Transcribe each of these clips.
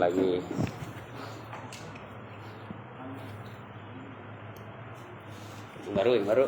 lagi. Yang baru.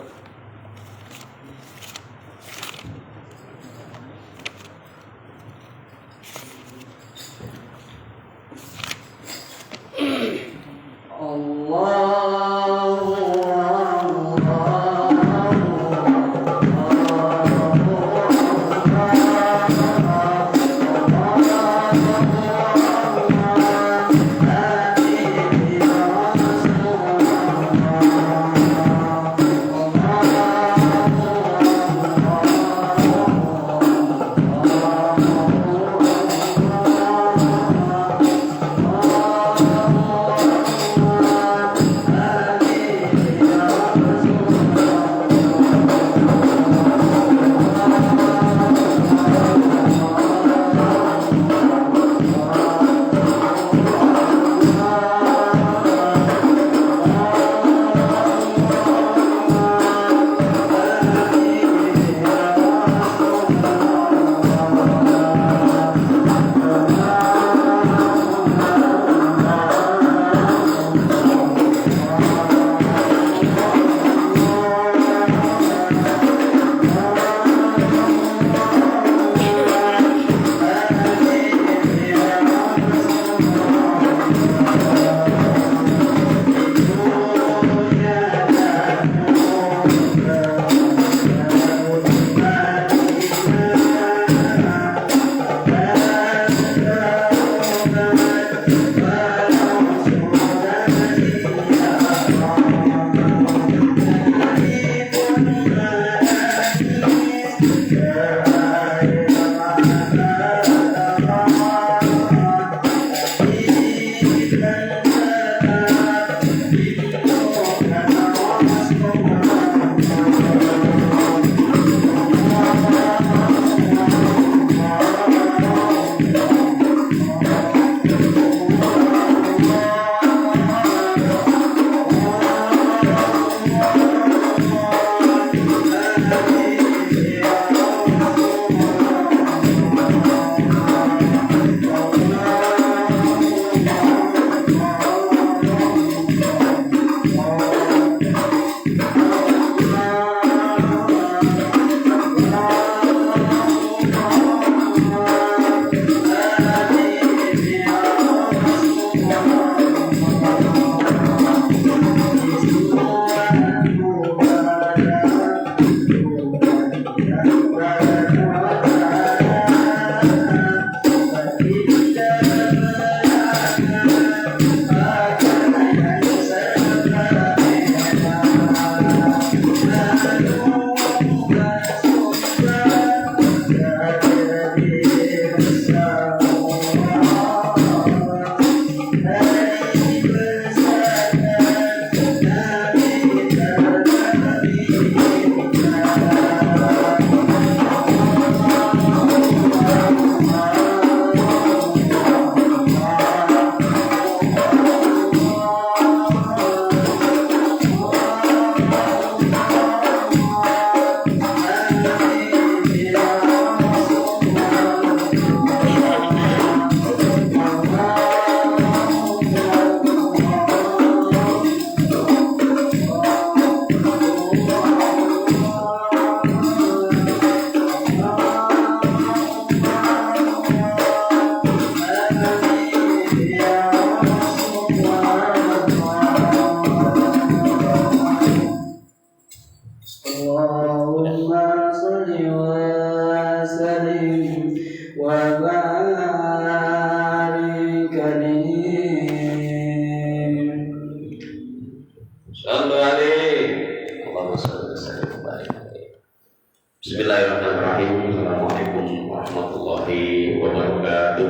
Bismillahirrahmanirrahim. Assalamualaikum warahmatullahi wabarakatuh.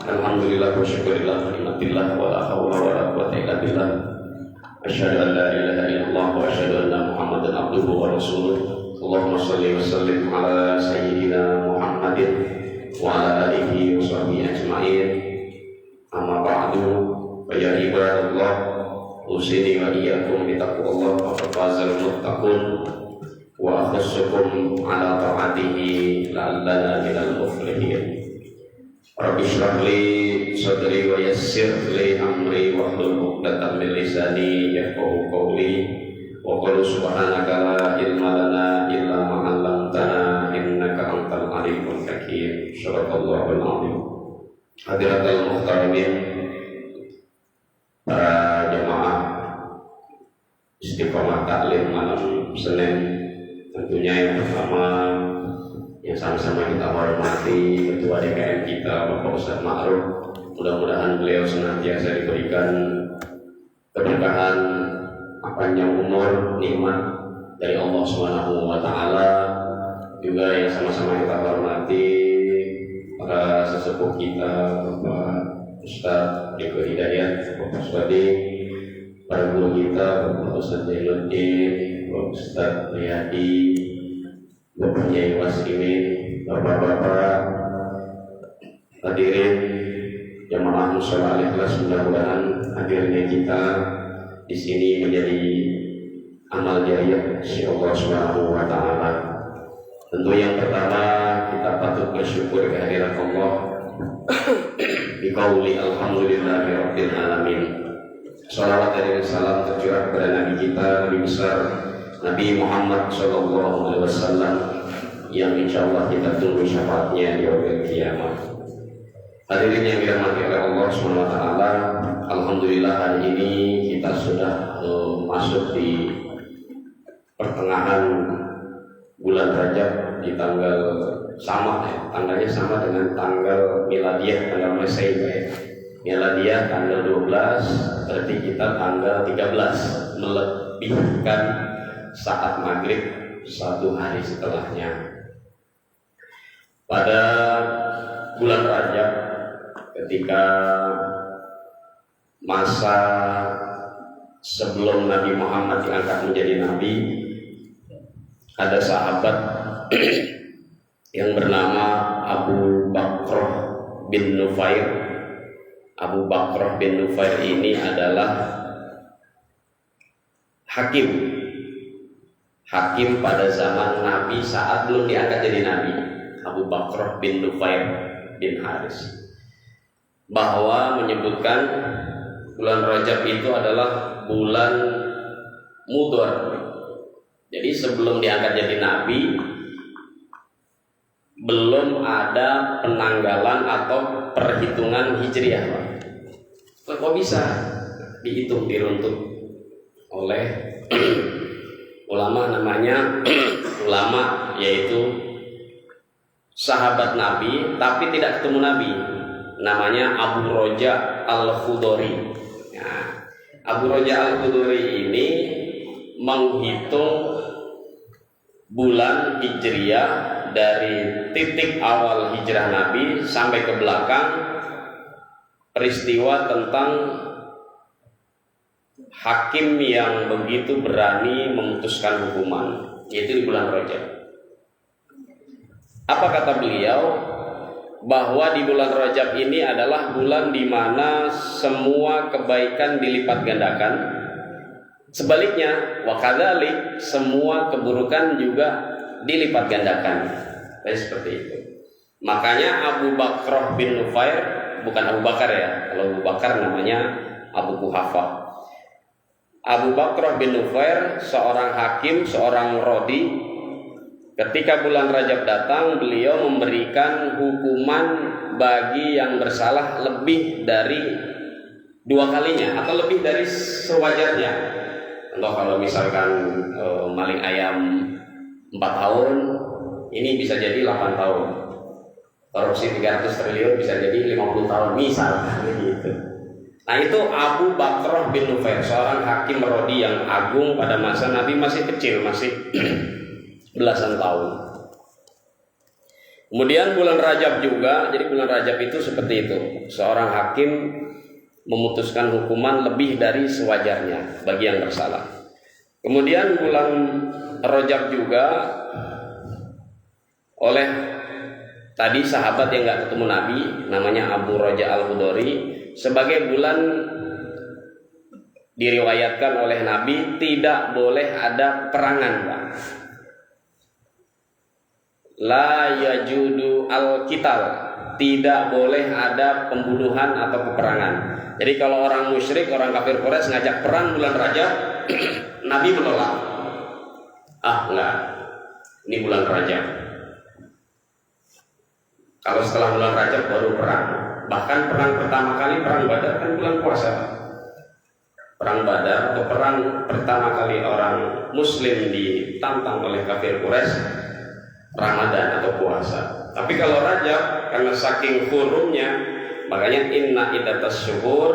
Alhamdulillah wa syukurillah wa ni'matillah wa la hawla wa la quwwata illa billah. Asyhadu an la ilaha illallah wa asyhadu anna Muhammadan abduhu wa rasuluh. Allahumma shalli wa sallim ala sayyidina Muhammadin wa ala alihi wa sahbihi ajma'in. Amma ba'du, fa ya ibadallah, usini wa iyyakum bi taqwallah faqad fazal muttaqun wa akhassukum ala ta'atihi la'allana minal muflihin. Rabbi shrah li sadri wa yassir li amri wahlul 'uqdatam min lisani yafqahu qawli. Wa qul subhanaka la ilma lana illa ma 'allamtana innaka antal alimul hakim. Shadaqallahul 'azim. Hadiratul muhtaramin, para jemaah Istiqomah Taklim malam Senin, tentunya yang pertama yang sama-sama kita hormati Ketua DKM kita Bapak Ustadz Ma'ruf. Mudah-mudahan beliau senantiasa diberikan keberkahan, panjang umur, nikmat dari Allah Subhanahu wa taala. Juga yang sama-sama kita hormati para sesepuh kita, Bapak Ustadz Riko Hidayat, Bapak Swadi, para guru kita, Bapak Ustadz Jainuddin, Bapak Ustadz Riyadi, Bapak Nyai Wasrimin, Bapak-bapak hadirin jamaah mushola al-ikhlas, mudah-mudahan hadirnya kita di sini menjadi amal jariah insya Allah Subhanahu wa taala. Tentu yang pertama kita patut bersyukur kehadirat Allah biqauli alhamdulillahi rabbil alamin. Shalawat dan salam tercurah kepada Nabi kita, Nabi besar Nabi Muhammad sallallahu alaihi wasallam yang insyaallah kita tunggu syafaatnya di yaumil kiamat. Hadirin yang dirahmati oleh Allah Subhanahu wa taala, alhamdulillah hari ini kita sudah masuk di pertengahan bulan Rajab di tanggal sama ya, tanggalnya sama dengan tanggal miladiah, tanggal Masehi ya. Miladiah tanggal 12, berarti kita tanggal 13 melebihkan saat maghrib satu hari setelahnya. Pada bulan Rajab, ketika masa sebelum Nabi Muhammad diangkat menjadi Nabi, ada sahabat yang bernama Abu Bakrah bin Nufair. Abu Bakrah bin Nufair ini adalah hakim pada zaman Nabi saat belum diangkat jadi Nabi. Abu Bakrah bin Nufair bin Haris, bahwa menyebutkan bulan Rajab itu adalah bulan mudhar. Jadi sebelum diangkat jadi Nabi belum ada penanggalan atau perhitungan hijriah. Kok bisa dihitung, diruntut oleh ulama, namanya ulama yaitu sahabat Nabi tapi tidak ketemu Nabi, namanya Abu Roja Al-Khudori. Nah, Abu Roja Al-Khudori ini menghitung bulan hijriah dari titik awal hijrah Nabi sampai ke belakang peristiwa tentang hakim yang begitu berani memutuskan hukuman, yaitu di bulan Rajab. Apa kata beliau? Bahwa di bulan Rajab ini adalah bulan di mana semua kebaikan dilipat gandakan. Sebaliknya, wa kadzalik, semua keburukan juga dilipat gandakan. Seperti itu. Makanya Abu Bakrah bin Nufair, bukan Abu Bakar ya. Kalau Abu Bakar namanya Abu Kuhafah. Abu Bakrah bin Nufair seorang hakim, seorang rodi. Ketika bulan Rajab datang, beliau memberikan hukuman bagi yang bersalah lebih dari 2 kalinya atau lebih dari sewajarnya. Contoh kalau misalkan maling ayam 4 tahun, ini bisa jadi 8 tahun. Korupsi 300 triliun bisa jadi 50 tahun misalkan gitu. Nah itu Abu Bakrah bin Nufair, seorang hakim rodi yang agung pada masa Nabi masih kecil, masih belasan tahun. Kemudian bulan Rajab juga, jadi bulan Rajab itu seperti itu. Seorang hakim memutuskan hukuman lebih dari sewajarnya bagi yang bersalah. Kemudian bulan Rajab juga oleh tadi sahabat yang nggak ketemu Nabi, namanya Abu Raja Al-Khudori, sebagai bulan diriwayatkan oleh Nabi tidak boleh ada perangan, Pak. La yajudu al-qital, tidak boleh ada pembunuhan atau peperangan. Jadi kalau orang musyrik, orang kafir Quraisy ngajak perang bulan Rajab, Nabi menolak. Enggak, ini bulan Rajab. Kalau setelah bulan Rajab baru perang. Bahkan perang pertama kali, perang Badar kan bulan puasa. Perang Badar atau perang pertama kali orang Muslim ditantang oleh kafir Quraisy, Ramadan atau puasa. Tapi kalau Rajab, karena saking hurumnya, makanya inna iddatas syuhur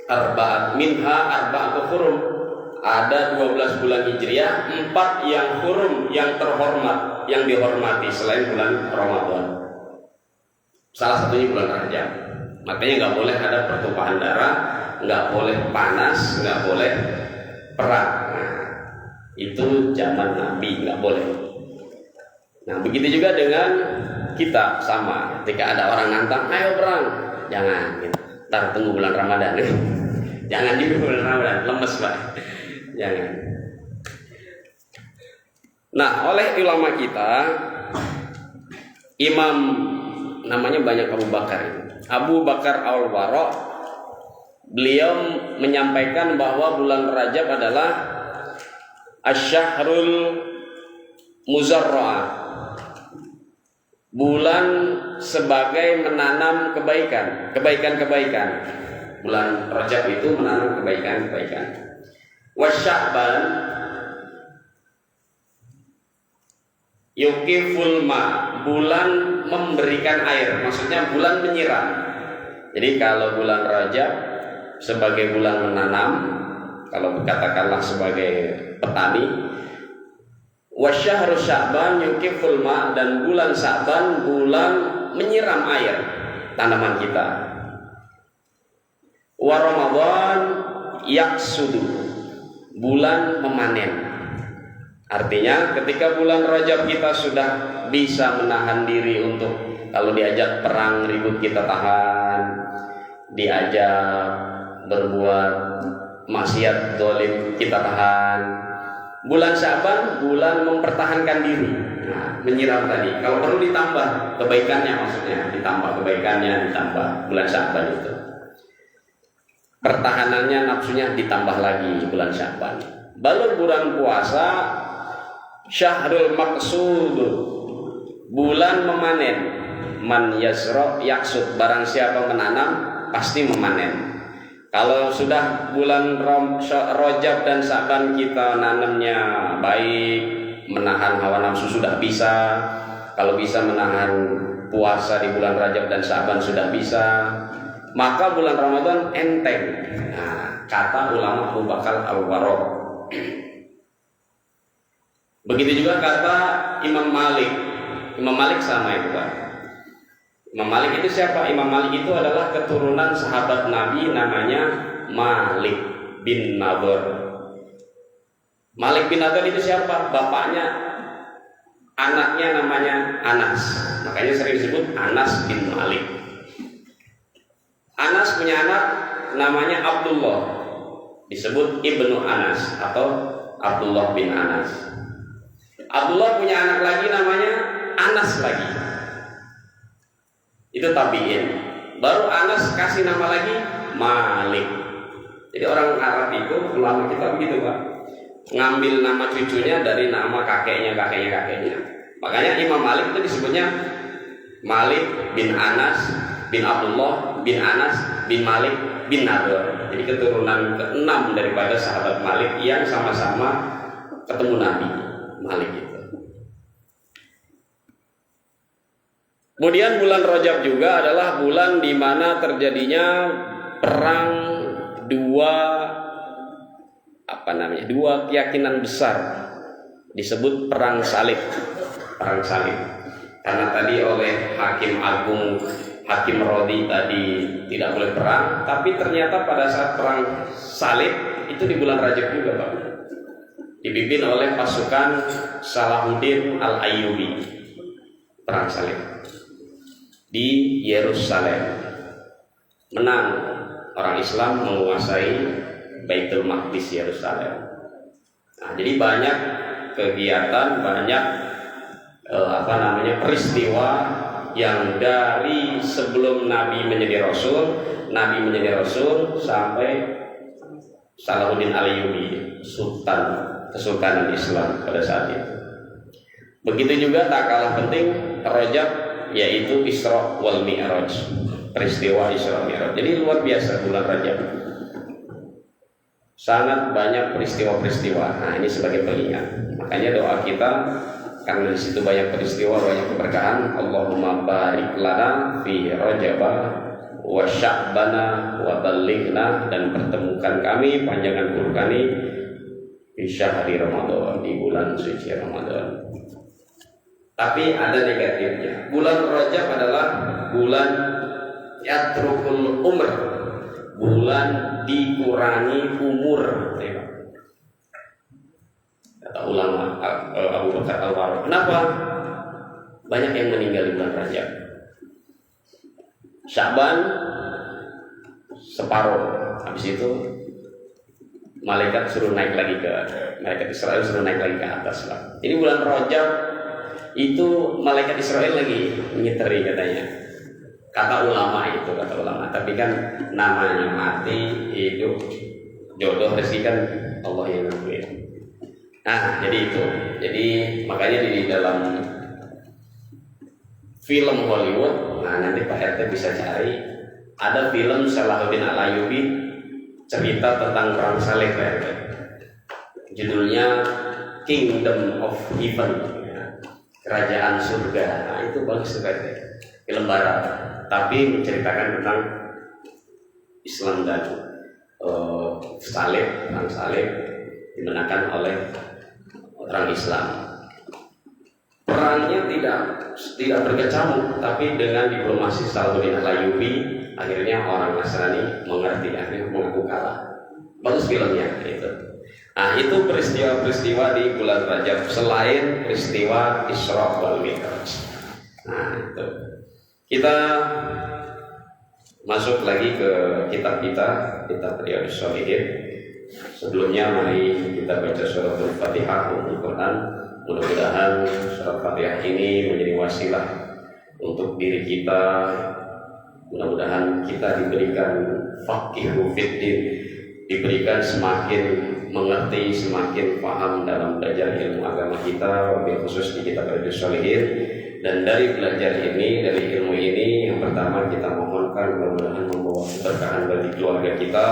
arba'at minha arba'atu hurum. Ada 12 bulan Hijriah, 4 yang hurum, yang terhormat, yang dihormati selain bulan Ramadan. Salah satunya bulan Rajab. Makanya nggak boleh ada pertumpahan darah, nggak boleh panas, nggak boleh perang. Nah, itu zaman Nabi nggak boleh. Nah, begitu juga dengan kita sama. Ketika ada orang nantang, ayo perang, jangan. Ntar tunggu bulan Ramadan. Jangan di bulan Ramadan, lemes Pak. Jangan. Nah, oleh ulama kita, Imam namanya banyak Abu Bakar Al-Wara', beliau menyampaikan bahwa bulan Rajab adalah Asy-Syahrul Muzarra'ah, bulan sebagai menanam kebaikan. Bulan Rajab itu menanam kebaikan. Wasya'ban yukiful ma, bulan memberikan air, maksudnya bulan menyiram. Jadi kalau bulan Rajab sebagai bulan menanam, kalau katakanlah sebagai petani, wasyahru Sya'ban yukiful ma, dan bulan Sya'ban bulan menyiram air tanaman kita. Wa Ramadan yaksudu, bulan memanen. Artinya ketika bulan Rajab kita sudah bisa menahan diri untuk kalau diajak perang ribut kita tahan, diajak berbuat maksiat dolim kita tahan. Bulan Sya'ban bulan mempertahankan diri. Nah, menyiram tadi. Kalau perlu ditambah kebaikannya, maksudnya ditambah kebaikannya, ditambah bulan Sya'ban itu. Pertahanannya, nafsunya ditambah lagi bulan Sya'ban. Baru bulan puasa Syahrul Maqsud, bulan memanen. Man yazra yaksud, barang siapa menanam pasti memanen. Kalau sudah bulan Rajab dan Sya'ban kita nanamnya baik, menahan hawa nafsu sudah bisa. Kalau bisa menahan puasa di bulan Rajab dan Sya'ban sudah bisa, maka bulan Ramadan enteng. Nah, kata ulama Abu Bakar Al-Wara'. Begitu juga kata Imam Malik. Imam Malik sama itu Pak. Imam Malik itu siapa? Imam Malik itu adalah keturunan sahabat Nabi, namanya Malik bin Nadhr. Malik bin Nadhr itu siapa? Bapaknya, anaknya namanya Anas. Makanya sering disebut Anas bin Malik. Anas punya anak namanya Abdullah, disebut Ibnu Anas atau Abdullah bin Anas. Abdullah punya anak lagi namanya Anas lagi. Itu tabi'in. Baru Anas kasih nama lagi Malik. Jadi orang Arab itu, ulama kita begitu Pak, ngambil nama cucunya dari nama kakeknya. Makanya Imam Malik itu disebutnya Malik bin Anas bin Abdullah bin Anas bin Malik bin Nadhr. Jadi keturunan ke-6 daripada sahabat Malik yang sama-sama ketemu Nabi. Malik itu. Kemudian bulan Rajab juga adalah bulan di mana terjadinya perang dua keyakinan besar, disebut perang salib. Karena tadi oleh Hakim Agung, Hakim Rodi tadi tidak boleh perang, tapi ternyata pada saat perang salib itu di bulan Rajab juga Pak. Di dipimpin oleh pasukan Salahuddin Al-Ayyubi, perang salib di Yerusalem. Menang, orang Islam menguasai Baitul Maqdis Yerusalem. Nah, jadi banyak kegiatan, banyak peristiwa yang dari sebelum Nabi menjadi Rasul sampai Salahuddin Al-Ayyubi, Kesultanan Islam pada saat itu. Begitu juga tak kalah penting Rajab, yaitu Isra wal Mi'raj, peristiwa Isra Mi'raj. Jadi luar biasa bulan Rajab. Sangat banyak peristiwa-peristiwa. Nah, ini sebagai pengingat. Makanya doa kita, karena di situ banyak peristiwa, banyak keberkahan. Allahumma barik lana fi Rajab wa Sya'bana wa ballighna, dan pertemukan kami, panjangkan umur kami di syahri Ramadan, di bulan suci Ramadan. Tapi ada negatifnya. Bulan Rajab adalah bulan yatrukul umr, bulan dikurangi umur. Kata ulama Abu Bakar Al-Warraq. Kenapa? Banyak yang meninggal di bulan Rajab. Sya'ban separuh, habis itu malaikat suruh naik lagi malaikat Israel suruh naik lagi ke atas lah. Ini bulan Rajab itu malaikat Israel lagi ngiteri katanya. Kata ulama, tapi kan namanya mati, hidup, jodoh, rezeki kan Allah yang nentuin. Nah, jadi itu. Jadi makanya di dalam film Hollywood, nah nanti Pak RT bisa cari, ada film Salahuddin Al-Ayyubi, cerita tentang perang salib, Pak RT. Judulnya Kingdom of Heaven, Kerajaan Surga. Nah, itu bagus sekali, film barat, tapi menceritakan tentang Islam dan perang salib dimenangkan oleh orang Islam. Perangnya tidak berkecamuk, tapi dengan diplomasi Salahuddin Al-Ayyubi, akhirnya orang Nasrani mengerti, akhirnya mengaku kalah. Bagus filmnya itu. Nah, itu peristiwa-peristiwa di bulan Rajab selain peristiwa Isra wal Mi'raj. Nah, itu. Kita masuk lagi ke kitab Riyadhus Shalihin. Sebelumnya mari kita baca suratul Fatihah, Al-Quran. Mudah-mudahan surat Fatihah ini menjadi wasilah untuk diri kita. Mudah-mudahan kita diberikan faqihu fiddin, diberikan semakin mengerti, semakin paham dalam belajar ilmu agama kita, wabil khusus di kitab Riyadhus Shalihin. Dan dari belajar ini, dari ilmu ini, yang pertama kita mohonkan mudah-mudahan membawa keberkahan bagi keluarga kita,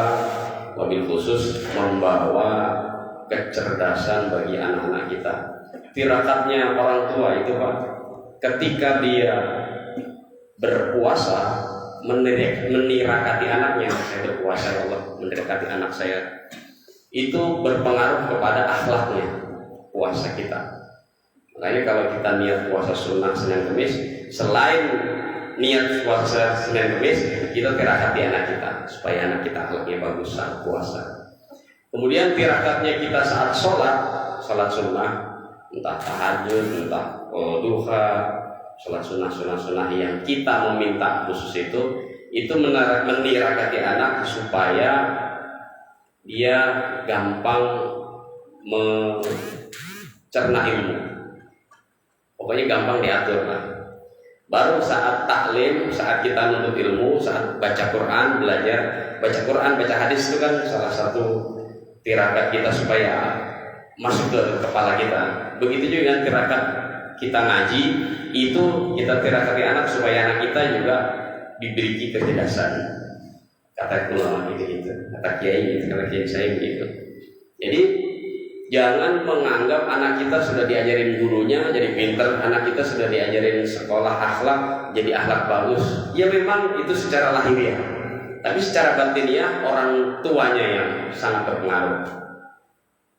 wabil khusus membawa kecerdasan bagi anak-anak kita. Tirakatnya orang tua itu, Pak, ketika dia berpuasa menirakati anaknya, saya berpuasa ya Allah, menirakati anak saya, itu berpengaruh kepada akhlaknya puasa kita. Makanya kalau kita niat puasa sunnah Senin Kemis, selain niat puasa Senin Kemis, kita tirakati anak kita supaya anak kita akhlaknya bagus saat puasa. Kemudian tirakatnya kita saat sholat sunnah, entah tahajud, entah duha, sholat sunnah yang kita meminta khusus itu menirakati anak supaya dia gampang mencerna ilmu. Pokoknya gampang diatur lah. Baru saat taklim, saat kita menuntut ilmu, saat baca Quran, belajar baca Quran, baca hadis itu kan salah satu tirakat kita supaya masuk ke kepala kita. Begitu juga dengan tirakat kita ngaji, itu kita tirakati anak supaya anak kita juga diberi kecerdasan. Kata ulama gitu, kata kiai gitu, kata kiai saya begitu. Jadi jangan menganggap anak kita sudah diajarin gurunya jadi pinter, anak kita sudah diajarin sekolah akhlak jadi akhlak bagus. Ya memang itu secara lahiriah, tapi secara batiniah orang tuanya yang sangat berpengaruh.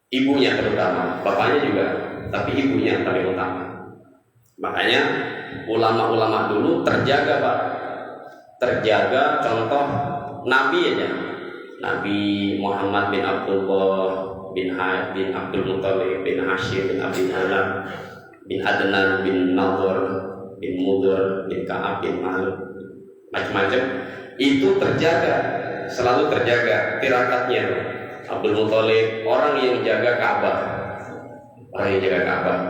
Ibunya terutama, bapaknya juga, tapi ibunya yang paling utama. Makanya ulama-ulama dulu terjaga, Pak. Terjaga, contoh Nabi aja. Nabi Muhammad bin Abdullah bin Abdul Muthalib bin Hashim bin Abdul Manaf bin Adnan bin Nadhr bin Mudhar bin Ka'ab bin Malik, macam-macam itu terjaga, selalu terjaga tirakatnya. Abdul Muthalib orang yang jaga Ka'bah,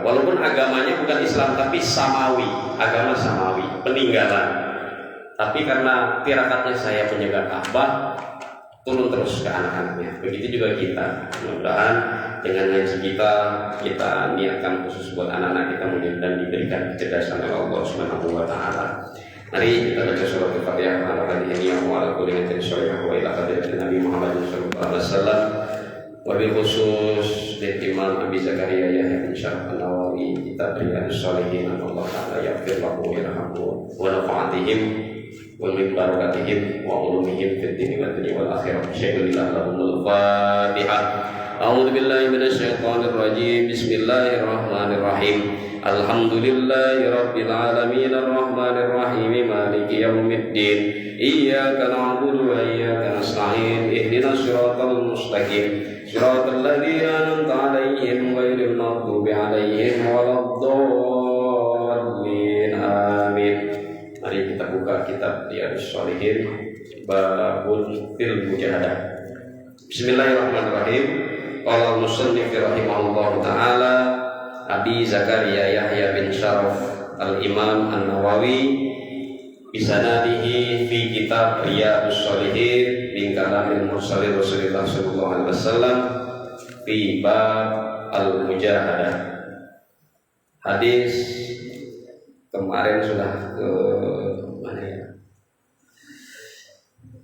walaupun agamanya bukan Islam tapi samawi, agama samawi, peninggalan. Tapi karena tirakatnya saya penjaga Ka'bah, turun terus ke anak-anaknya. Begitu juga kita. Mudah-mudahan dengan ngaji kita niatkan khusus buat anak-anak kita, mudah-mudahan diberikan kecerdasan oleh Allah Subhanahu wa taala. Mari kita baca surah Al-Fatihah ala hadhihi wa ala kulli niyatin shalihah wa ila hadirin Nabi Muhammad sallallahu alaihi wasallam. Wabil khusus dari Imam Abi Zakaria Yahya bin Syaraf An-Nawawi, kita berikan sholihin Allah Ta'ala yaghfir lahu wa yarhamhu wa nafa'atihim wa min barakatihim wa ulumihim fid dini wad dunya wal akhirah. Syaikhulillah lahumul Fatihah. A'udzu billahi minasy syaithanir rajim. Bismillahirrahmanirrahim. Alhamdulillahi rabbil alamin arrahmanir rahim maliki yaumiddin. Iyyaka na'budu wa iyyaka nasta'in. Ihdinas siratal mustaqim. Siratal ladzina an'amta 'alaihim ghairil maghdubi 'alaihim waladdallin. Amin. Mari kita buka kitab Riyadhus Shalihin babun fil mujahadah. Bismillahirrahmanirrahim. Qala al-musannif rahimahullahu taala Abi Zakaria Yahya bin Syaraf al-Imam An-Nawawi bisanadihi fi kitab Riyadhus Shalihin min kalamil mursalin Rasulullah sallallahu alaihi wasallam fi bab al-mujahadah. Hadis kemarin sudah ke mana ya?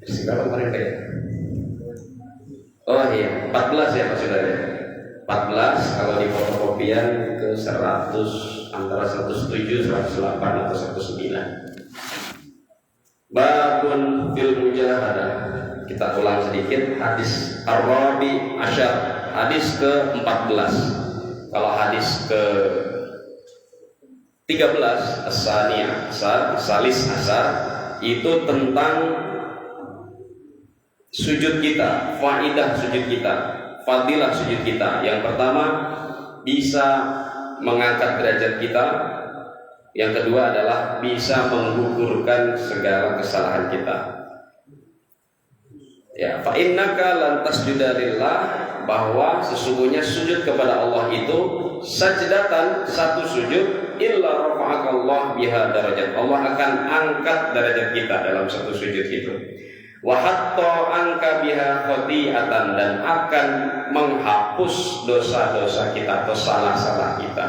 Berapa kemarin ya? Oh iya, 14 ya Pak Saudara. 14 kalau di fotokopian ke 100, antara 107, 108 atau 109. Babun fil mujahadah. Kita ulang sedikit hadis Ar-Rabi Asyar, hadis ke-14. Kalau hadis ke-13 As-Saniyah Salis Asar itu tentang sujud kita, faidah sujud kita, fadilah sujud kita. Yang pertama bisa mengangkat derajat kita. Yang kedua adalah bisa menggugurkan segala kesalahan kita. Ya, fa innaka lan tasjuda lillah, bahwa sesungguhnya sujud kepada Allah itu sajdatan, satu sujud, illa rafa'akallah biha darajat. Allah akan angkat derajat kita dalam satu sujud itu. Wa hatta anka biha khati'atan, dan akan menghapus dosa-dosa kita atau salah-salah kita.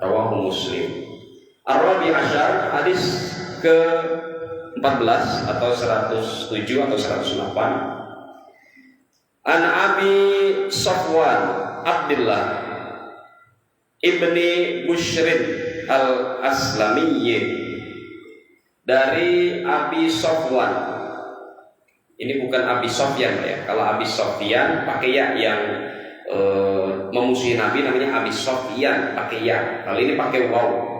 Rawahu Muslim. Ar-Rabi Asyar, hadis ke-14 atau 107 atau 108. An Abi Safwan Abdullah ibni Bushrin al-Aslamiyyi, dari Abi Safwan. Ini bukan Abi Sofyan ya. Kalau Abi Sofyan pakai ya, yang memusuhi Nabi namanya Abi Sofyan pakai ya. Kalau ini pakai waw.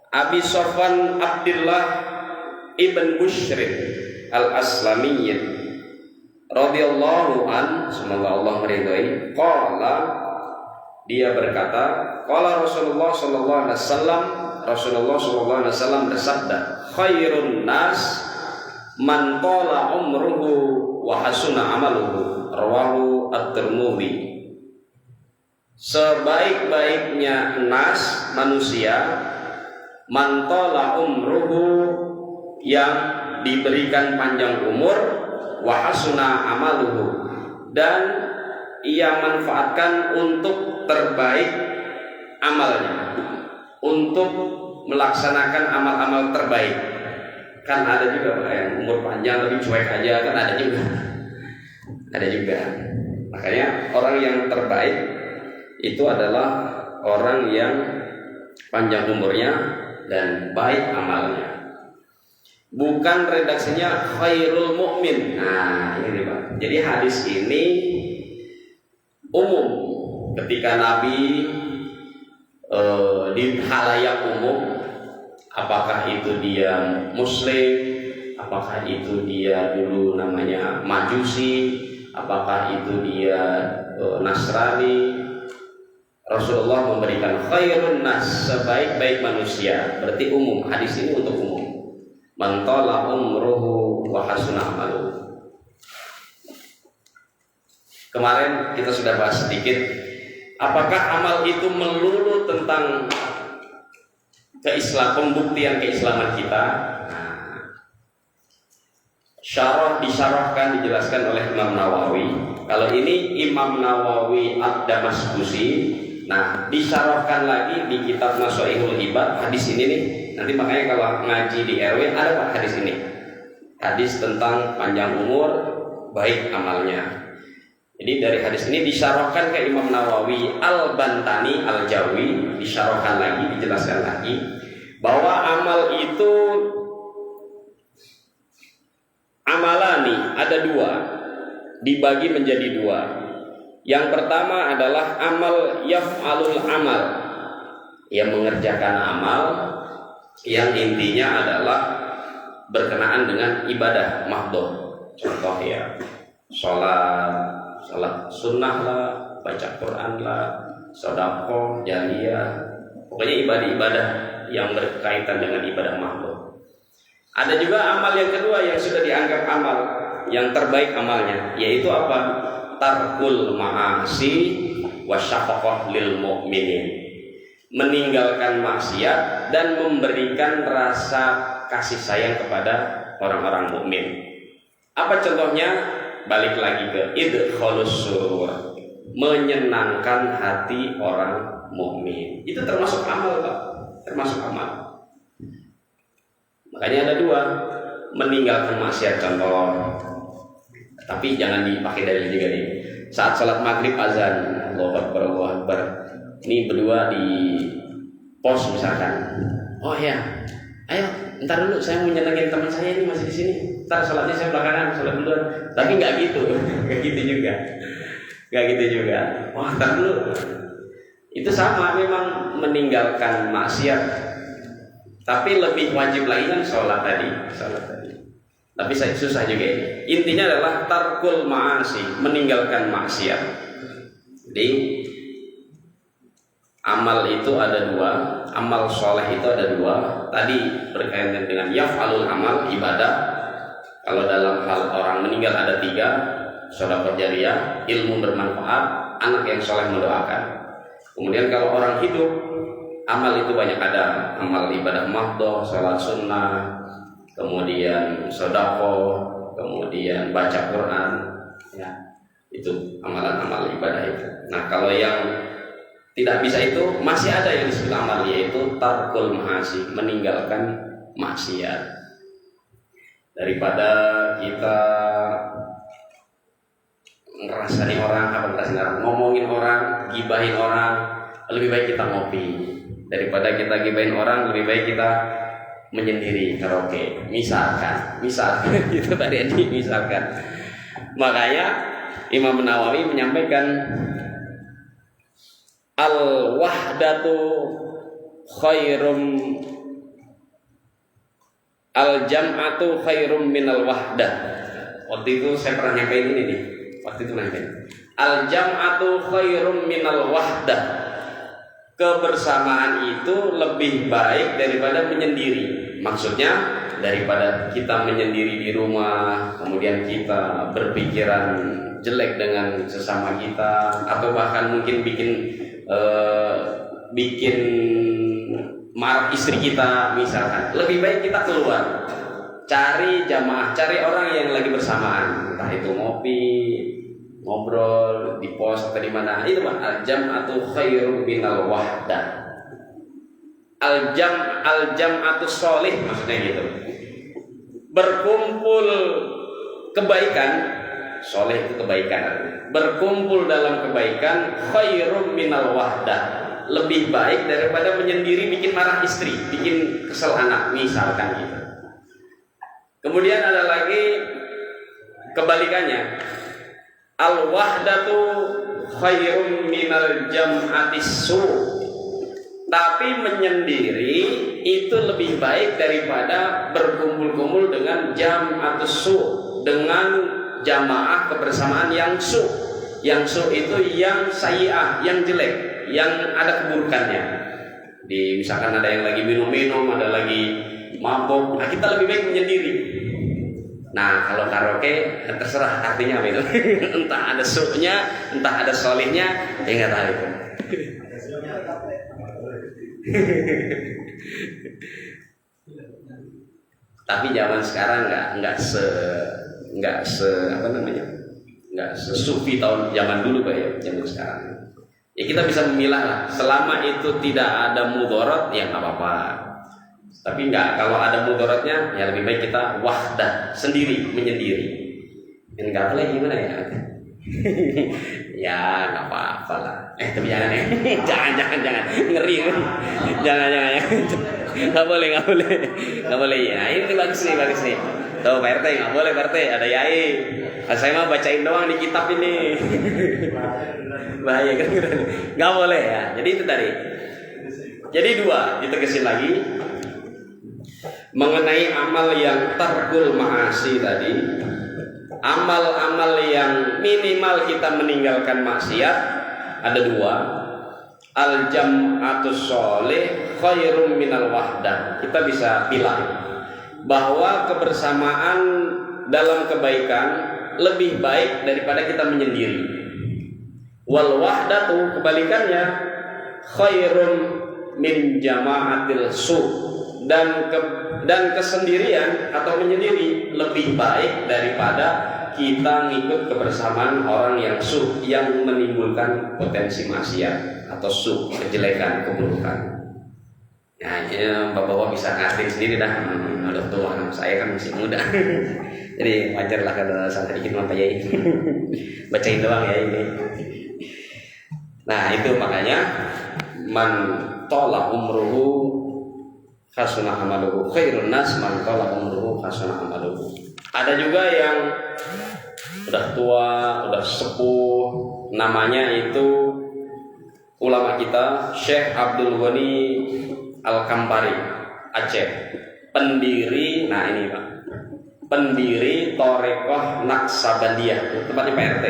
Abi Safwan Abdullah ibn Bushrin al-Aslamiyyin radhiyallahu an, semoga Allah meridhai. Qala, dia berkata, qala Rasulullah sallallahu alaihi wasallam, Rasulullah sallallahu alaihi wasallam bersabda, khairun nas man tala umruhu wa hasuna amaluhu, rawahu at-Tirmidzi. Sebaik-baiknya nas, manusia, man tala umruhu, yang diberikan panjang umur, wa hasuna amaluhu, dan ia manfaatkan untuk terbaik amalnya, untuk melaksanakan amal-amal terbaik. Kan ada juga yang umur panjang tapi cuek aja, kan ada juga. Makanya orang yang terbaik itu adalah orang yang panjang umurnya dan baik amalnya. Bukan redaksinya khairul mukmin. Nah, ini Pak. Jadi hadis ini umum. Ketika Nabi di halayak umum, apakah itu dia muslim, apakah itu dia dulu namanya majusi, apakah itu dia Nasrani, Rasulullah memberikan khairun nas, sebaik-baik manusia, berarti umum. Hadis ini untuk umum. Man tala umruhu wa hasuna amaluhu. Kemarin kita sudah bahas sedikit, apakah amal itu melulu tentang pembuktian keislaman kita. Disyarahkan, dijelaskan oleh Imam Nawawi. Kalau ini Imam Nawawi Ad-Damaskusi. Nah, disyarahkan lagi di kitab Nasoihul Ibad. Hadis ini nih, nanti makanya kalau ngaji di RW ada Pak hadis ini. Hadis tentang panjang umur, baik amalnya. Jadi dari hadis ini disyarahkan ke Imam Nawawi Al-Bantani Al-Jawi, disyarahkan lagi, dijelaskan lagi bahwa amal itu amalani, ada dua, dibagi menjadi dua. Yang pertama adalah amal yaf'alul amal, yang mengerjakan amal yang intinya adalah berkenaan dengan ibadah mahdhah. Contoh ya, sholat sunnah lah, baca Quran lah, sedekah jariyah, pokoknya ibadah-ibadah yang berkaitan dengan ibadah mahdhah. Ada juga amal yang kedua yang sudah dianggap amal yang terbaik amalnya, yaitu apa? Tarkul ma'asi wa syafaqah lil mu'minin, meninggalkan maksiat dan memberikan rasa kasih sayang kepada orang-orang mukmin. Apa contohnya? Balik lagi ke idkhalus surur, menyenangkan hati orang mukmin. Itu termasuk amal, Pak. Termasuk amal. Makanya ada dua, meninggalkan maksiat contoh. Tapi jangan dipakai dalil juga nih. Saat sholat maghrib azan, Allahu Akbar, Allahu Akbar. Ini berdua di pos misalkan. Oh ya, ayo, ntar dulu saya mau nyenengin teman saya ini masih di sini. Ntar sholatnya saya belakangan, sholat duluan. Tapi nggak gitu, nggak gitu juga, nggak gitu juga. Wah, ntar dulu. Itu sama, memang meninggalkan maksiat. Tapi lebih wajib lagi kan sholat tadi. Tapi saya susah juga ini. Intinya adalah tarkul ma'asi, meninggalkan maksiat. Jadi amal itu ada dua, amal soleh itu ada dua. Tadi berkaitan dengan yaf'alul amal, ibadah. Kalau dalam hal orang meninggal ada tiga, sedekah jariyah, ilmu bermanfaat, anak yang soleh mendoakan. Kemudian kalau orang hidup, amal itu banyak ada, amal ibadah mahdhah, salat sunnah, kemudian sedekah, kemudian baca Quran, ya, itu amalan-amal ibadah itu. Nah, kalau yang tidak bisa itu masih ada yang disebut amal, yaitu tarkul ma'asi, meninggalkan maksiat. Daripada kita ngerasain orang, ngomongin orang, gibahin orang, lebih baik kita ngopi. Daripada kita gibahin orang, lebih baik kita menyendiri karaoke, misalkan itu tadi misalkan. Makanya Imam Nawawi menyampaikan al-wahdatu khairum, al-jam'atu khairum minal wahdah. Waktu itu saya pernah nyampein ini nih. Waktu itu nyampein al-jam'atu khairum minal wahdah. Kebersamaan itu lebih baik daripada menyendiri. Maksudnya daripada kita menyendiri di rumah, kemudian kita berpikiran jelek dengan sesama kita, atau bahkan mungkin bikin marah istri kita misalkan. Lebih baik kita keluar, cari jamaah, cari orang yang lagi bersamaan, entah itu ngopi, ngobrol di pos atau di mana. Itu mah al-jam'atu khairum minal wahdah. Al-jam'atu sholih, maksudnya gitu. Berkumpul kebaikan, sholih itu kebaikan. Berkumpul dalam kebaikan khairum minal wahdah, lebih baik daripada menyendiri bikin marah istri, bikin kesel anak misalkan gitu. Kemudian ada lagi kebalikannya, al-wahdatu khairum minal jam'atis su'. Tapi menyendiri itu lebih baik daripada berkumpul-kumpul dengan jam'atus su', dengan jamaah kebersamaan yang su. Yang su itu yang sayyi'ah, yang jelek, yang ada keburukannya. Misalkan ada yang lagi minum-minum, ada lagi mabok, nah kita lebih baik menyendiri. Nah kalau karaoke terserah artinya apa itu. Entah ada su-nya, entah ada solihnya, ya nggak tahu itu. Tapi zaman sekarang nggak sesufi tahun zaman dulu Pak ya, zaman sekarang. Ya kita bisa memilah lah. Selama itu tidak ada mudorot, ya nggak apa-apa. Tapi kalau ada mudorotnya, ya lebih baik kita wahdah, sendiri, menyendiri. Ini nggak boleh gimana ya? Ya nggak apa-apa lah. Tapi jangan ya, jangan ngeri, jangan ya. Nggak boleh ya. Ini bagus nih. Tuh Pak RT nggak boleh Pak RT, ada yai. Saya mah bacain doang di kitab ini. Bahaya kan? Nggak boleh ya. Jadi itu tadi. Jadi dua, ditegesin lagi mengenai amal yang tarkul ma'asi tadi. Amal-amal yang minimal kita meninggalkan maksiat ada dua. Al-jam'atus sholih khairum minal wahdah. Kita bisa bilang bahwa kebersamaan dalam kebaikan lebih baik daripada kita menyendiri. Wal wahdatu kebalikannya khairum min jama'atil su. Dan kesendirian atau menyendiri lebih baik daripada kita ngikut kebersamaan orang yang su, yang menimbulkan potensi maksiat atau su, kejelekan, keburukan. Ya, bapak-bapak bisa ngerti sendiri dah. Udah tua, saya kan masih muda. Jadi wajar lah kalau salah dikit sama Pak Yai. Bacain doang ya ini. Nah itu makanya man tola umruhu hasuna amaluhu khairun nas man tola umruhu hasuna amaluhu. Ada juga yang udah tua, udah sepuh, namanya itu ulama kita Syekh Abdul Ghani Al-Kampari Aceh, pendiri, nah ini Pak, pendiri Thorekoh Naksabandiyah, tempatnya Pak RT,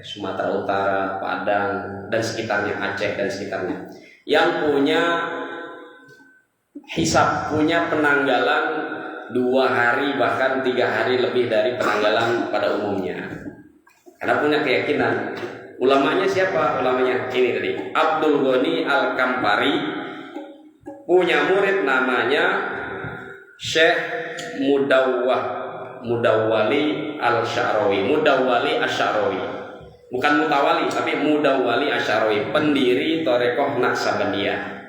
Sumatera Utara, Padang dan sekitarnya, Aceh dan sekitarnya, yang punya hisab, punya penanggalan 2 hari bahkan 3 hari lebih dari penanggalan pada umumnya. Karena punya keyakinan. Ulamanya siapa? Ulamanya ini tadi, Abdul Ghani Al-Kampari, punya murid namanya Syekh Mudawwali Al-Sya'rawi, Mudawwali Asy-Sya'rawi. Bukan Mutawali, tapi Mudawwali Asy-Sya'rawi, pendiri Thorekoh Naksabandiyah.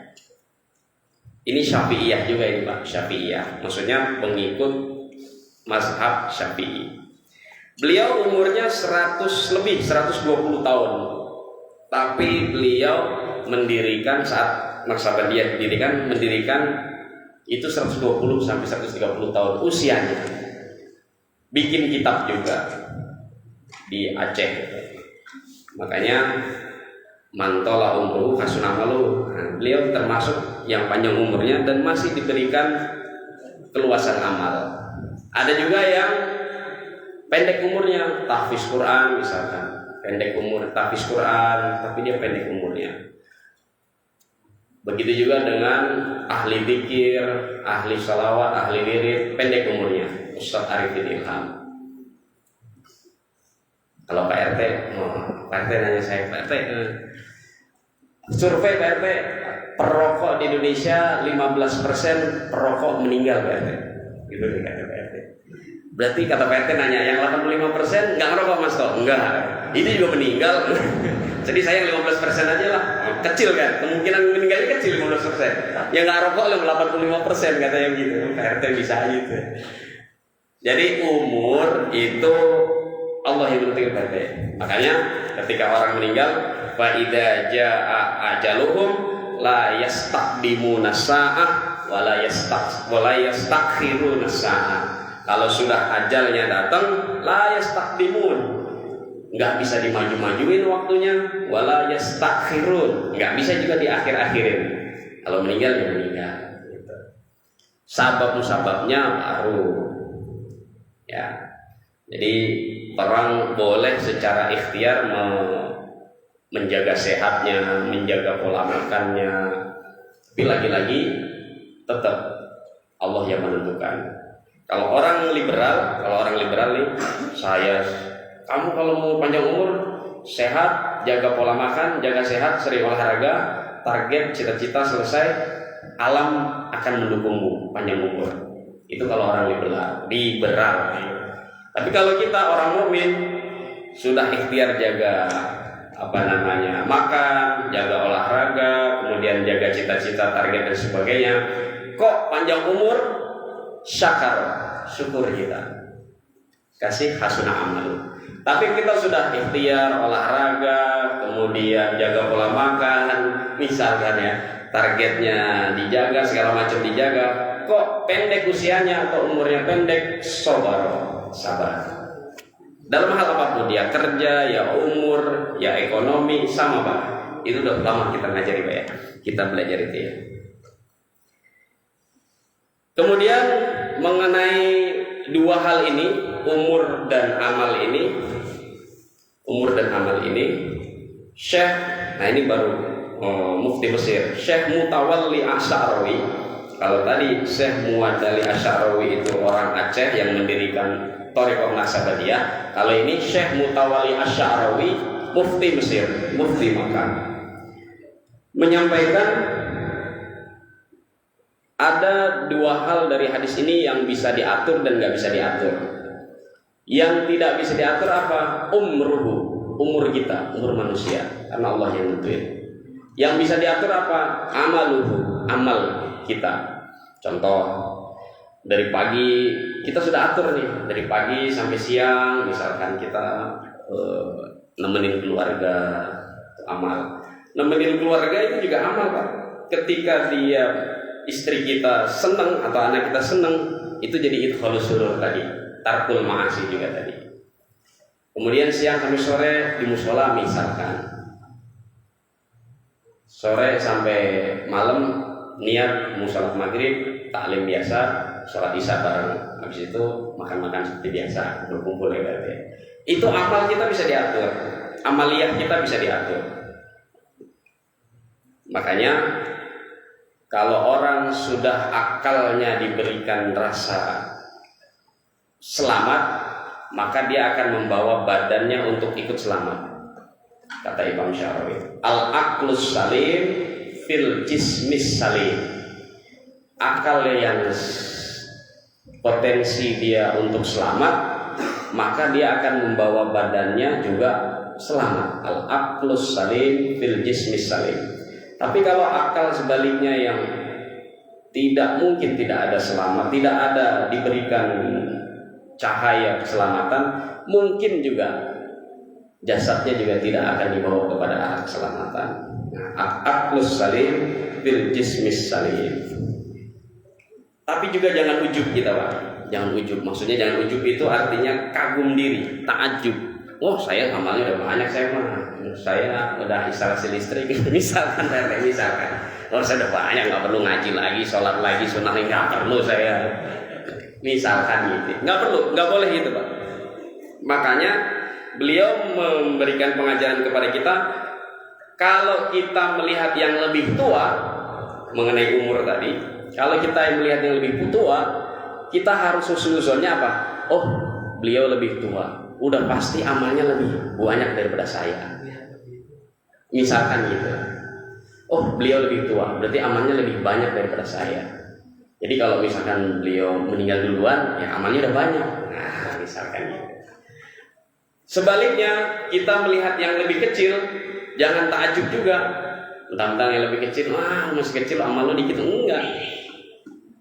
Ini Syafi'iyah juga ini Pak, Syafi'iyah. Maksudnya pengikut mazhab Syafi'i. Beliau umurnya 120 tahun. Tapi beliau mendirikan saat Naksabandiyah mendirikan itu 120 sampai 130 tahun usianya. Bikin kitab juga di Aceh. Makanya mantola umruhu hasunamalu. Nah, beliau termasuk yang panjang umurnya dan masih diberikan keluasan amal. Ada juga yang pendek umurnya, tahfiz Quran misalkan, pendek umur tahfiz Quran, tapi dia pendek umurnya. Begitu juga dengan ahli zikir, ahli salawat, ahli wirid, pendek umurnya. Ustaz Arifin Ilham. Kalau Pak RT, Pak RT nanya saya, Pak RT, survei Pak RT, perokok di Indonesia 15% perokok meninggal Pak RT. Gitu kata Pak RT. Berarti kata Pak RT nanya, yang 85% nggak ngerokok Mas toh? Enggak. Itu juga meninggal. Jadi saya yang 15% aja lah. Kecil kan, kemungkinan meninggalnya kecil 15%. Yang nggak rokok yang 85% katanya gitu. Pak RT bisa gitu. Jadi umur itu Allah yang menentukan Pak RT. Makanya ketika orang meninggal, fa idza jaa ajaluhum la yastaqdimuna sa'ah wa la yastakhiruna sa'ah. Kalau sudah ajalnya datang, la yastaqdimun, nggak bisa dimaju-majuin waktunya, wala yastakhirun, nggak bisa juga diakhir-akhirin. Kalau meninggal ya meninggal. Sabab musababnya baru. Ya. Jadi orang boleh secara ikhtiar menjaga sehatnya, menjaga pola makannya. Tapi lagi-lagi tetap Allah yang menentukan. Kalau orang liberal nih, kamu kalau mau panjang umur, sehat, jaga pola makan, jaga sehat, sering olahraga, target cita-cita selesai, alam akan mendukungmu panjang umur. Itu kalau orang liberal. Tapi kalau kita orang mukmin sudah ikhtiar jaga makan, jaga olahraga, kemudian jaga cita-cita, target dan sebagainya, kok panjang umur, syukur kita, kasih hasunah amal. Tapi kita sudah ikhtiar olahraga, kemudian jaga pola makan, misalkan ya, targetnya dijaga, segala macam dijaga, kok pendek usianya atau umurnya pendek, sabar. Dalam hal apapun, ya kerja, ya umur, ya ekonomi, sama Pak. Itu udah lama kita ngajari Pak ya. Kita belajar itu ya. Kemudian mengenai dua hal ini, umur dan amal ini, Syekh, nah ini baru Mufti Mesir, Syekh Mutawalli Asy'arawi. Kalau tadi Syekh Muwadali Asy'arawi itu orang Aceh yang mendirikan Thariqah Naksabandiyah. Kalau ini Syekh Mutawalli Asy'arawi, Mufti Mesir, Mufti Makkah, menyampaikan ada dua hal dari hadis ini yang bisa diatur dan nggak bisa diatur. Yang tidak bisa diatur apa? Umur kita, umur manusia, karena Allah yang nentuin. Yang bisa diatur apa? Amal kita. Contoh, dari pagi kita sudah atur nih, dari pagi sampai siang, misalkan kita nemenin keluarga, amal. Nemenin keluarga itu juga amal Pak. Ketika istri kita senang atau anak kita senang, itu jadi idkhalus surur tadi, tarkul ma'asi juga tadi. Kemudian siang sampai sore di musola misalkan, sore sampai malam niat musola maghrib, taklim biasa, sholat isya bareng, habis itu makan-makan seperti biasa, berkumpul ya berarti. Itu amal kita bisa diatur, amaliyah kita bisa diatur. Makanya kalau orang sudah akalnya diberikan rasa selamat, maka dia akan membawa badannya untuk ikut selamat. Kata Imam Syarawi, al-aqlus salim fil jismis salim. Akal yang potensi dia untuk selamat, maka dia akan membawa badannya juga selamat. Al-aqlus salim fil jismis salim. Tapi kalau akal sebaliknya yang tidak ada selamat, tidak ada diberikan cahaya keselamatan, mungkin juga jasadnya juga tidak akan dibawa kepada arah keselamatan. Aqlus salim bil jismis salim. Tapi juga jangan ujub kita Pak. Jangan ujub, maksudnya jangan ujub itu artinya kagum diri, takjub. Oh saya amalnya udah banyak, saya udah instalasi listrik misalkan. Oh saya udah banyak, nggak perlu ngaji lagi, sholat lagi, sunnah nggak perlu saya. Misalkan gitu, nggak boleh gitu Pak. Makanya beliau memberikan pengajaran kepada kita, kalau kita melihat yang lebih tua mengenai umur tadi, kalau kita melihat yang lebih tua, kita harus husnuzonnya apa? Oh beliau lebih tua, udah pasti amalnya lebih banyak daripada saya. Misalkan gitu. Oh beliau lebih tua, berarti amalnya lebih banyak daripada saya. Jadi kalau misalkan beliau meninggal duluan, ya amalnya udah banyak. Nah, misalkan gitu. Sebaliknya, kita melihat yang lebih kecil, jangan takjub juga. Tentang yang lebih kecil, masih kecil, amal lo dikit. Enggak.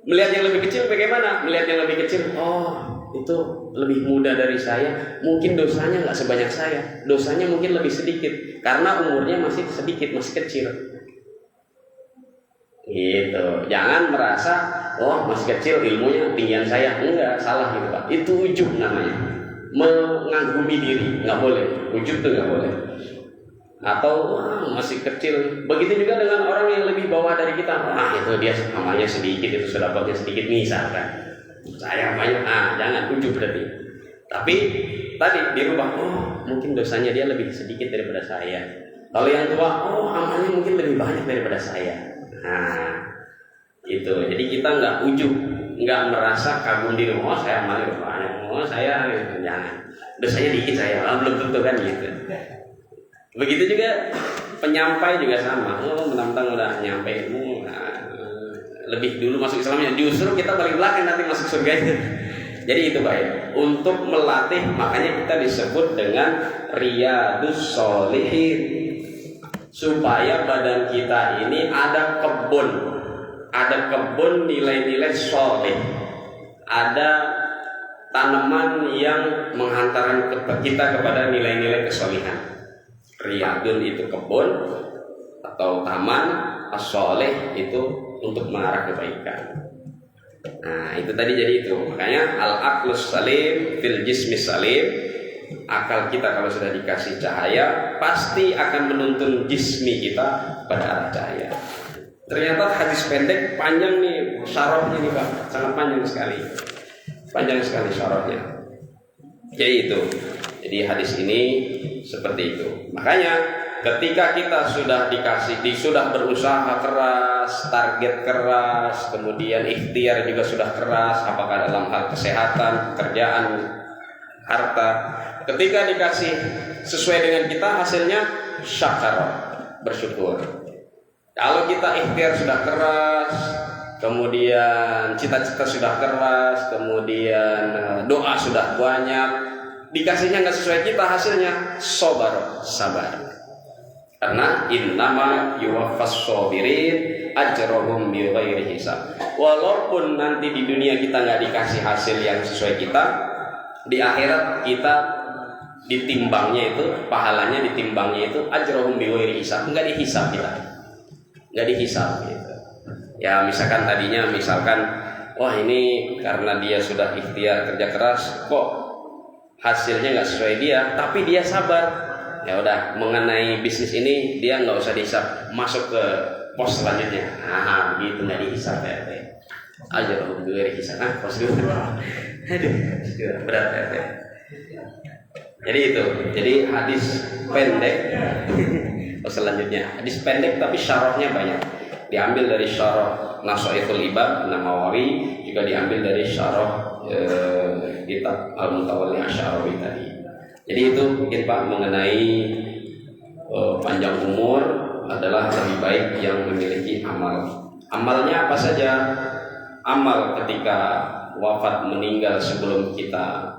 Melihat yang lebih kecil bagaimana? Melihat yang lebih kecil, oh itu lebih muda dari saya, mungkin dosanya nggak sebanyak saya, dosanya mungkin lebih sedikit, karena umurnya masih sedikit, masih kecil. Gitu. Jangan merasa oh masih kecil ilmunya tinggian saya, enggak, salah gitu Pak. Itu ujub namanya, mengagumi diri, nggak boleh. Ujub tuh nggak boleh. Atau masih kecil. Begitu juga dengan orang yang lebih bawah dari kita. Itu dia amalnya sedikit, itu sedekahnya sedikit misalkan. Saya banyak, jangan ujub berarti. Tapi tadi dirubah, oh mungkin dosanya dia lebih sedikit daripada saya. Kalau yang tua, oh amalnya mungkin lebih banyak daripada saya. Nah itu, jadi kita nggak ujub, nggak merasa kagum diri, oh saya amalnya banyak, oh saya jangan, dosanya dikit saya, belum tentu kan gitu. Begitu juga penyampai juga sama, oh mentang-mentang udah nyampe ilmu, lebih dulu masuk Islamnya, justru kita paling belakang nanti masuk surga itu. Jadi itu baik untuk melatih, makanya kita disebut dengan riyadus sholihin, supaya badan kita ini ada kebun nilai-nilai sholih, ada tanaman yang menghantarkan kita kepada nilai-nilai kesolihan. Riyadun itu kebun atau taman, as-sholih itu untuk mengarah kebaikan. Nah itu tadi, jadi itu makanya al-aqlus salim fil jismis salim. Akal kita kalau sudah dikasih cahaya pasti akan menuntun jismi kita pada arah cahaya. Ternyata hadis pendek panjang nih syarahnya nih Pak, sangat panjang sekali syarahnya. Jadi itu, jadi hadis ini seperti itu. Makanya ketika kita sudah sudah berusaha keras, target keras, kemudian ikhtiar juga sudah keras, apakah dalam hal kesehatan, pekerjaan, harta, ketika dikasih sesuai dengan kita, hasilnya syakar, bersyukur. Kalau kita ikhtiar sudah keras, kemudian cita-cita sudah keras, kemudian doa sudah banyak, dikasihnya nggak sesuai kita, hasilnya sabar. Karena innama yuwaffas shabirin ajrahum bighairi hisab. Walaupun nanti di dunia kita nggak dikasih hasil yang sesuai kita, di akhirat kita ditimbangnya itu, pahalanya ditimbangnya itu ajrahum bighairi hisab, nggak dihisab kita, nggak dihisab gitu. Ya misalkan wah ini karena dia sudah ikhtiar kerja keras, kok hasilnya nggak sesuai dia, tapi dia sabar. Ya udah, mengenai bisnis ini dia nggak usah dihisab, masuk ke pos selanjutnya. Nah begitu, nggak dihisab ya. Aja kalau gue hisab, pos dulu. Aduh, berat ya. Jadi itu, jadi hadis pendek. Pos selanjutnya, hadis pendek tapi syarahnya banyak. Diambil dari syarah Nashaikhul Ibad Nawawi, juga diambil dari syarah kitab Al-Mutawalli Asy'arawi tadi. Jadi itu mungkin Pak mengenai panjang umur adalah lebih baik yang memiliki amal. Amalnya apa saja? Amal ketika wafat meninggal sebelum kita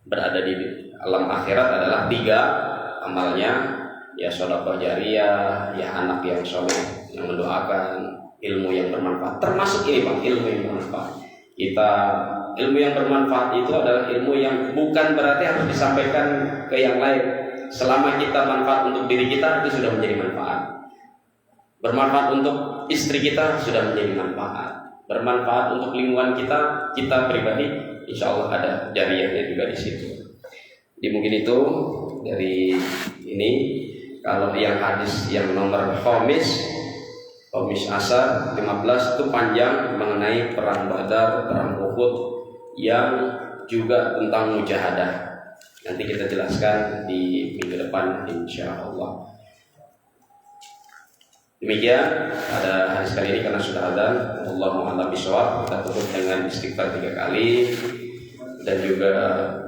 berada di alam akhirat adalah 3 amalnya. Ya sedekah jariyah, ya anak yang soleh yang mendoakan, ilmu yang bermanfaat. Termasuk ini Pak, ilmu yang bermanfaat. Ilmu yang bermanfaat itu adalah ilmu yang bukan berarti harus disampaikan ke yang lain. Selama kita manfaat untuk diri kita, itu sudah menjadi manfaat. Bermanfaat untuk istri kita sudah menjadi manfaat. Bermanfaat untuk lingkungan kita pribadi, insya Allah ada jariyahnya juga di situ. Jadi mungkin itu dari ini. Kalau yang hadis yang nomor Khomis Asar 15 itu panjang mengenai perang Badar, perang Uhud, yang juga tentang mujahadah. Nanti kita jelaskan di minggu depan insya Allah. Demikian ada hadis kali ini karena sudah adzan. Wallahu a'lam bishawab. Kita tutup dengan istighfar 3 kali dan juga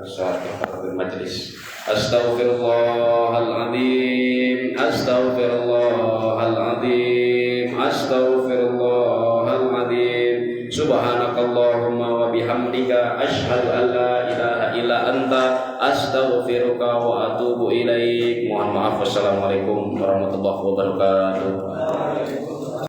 sholawat kafaratul majelis. Astaghfirullahaladzim, astaghfirullahaladzim, astaghfirullahaladzim. Subhanakallahumma wa bihamdika asyhadu an la ilaha illa anta astaghfiruka wa atubu ilaik. Mohon maaf. Wassalamualaikum warahmatullahi wabarakatuh.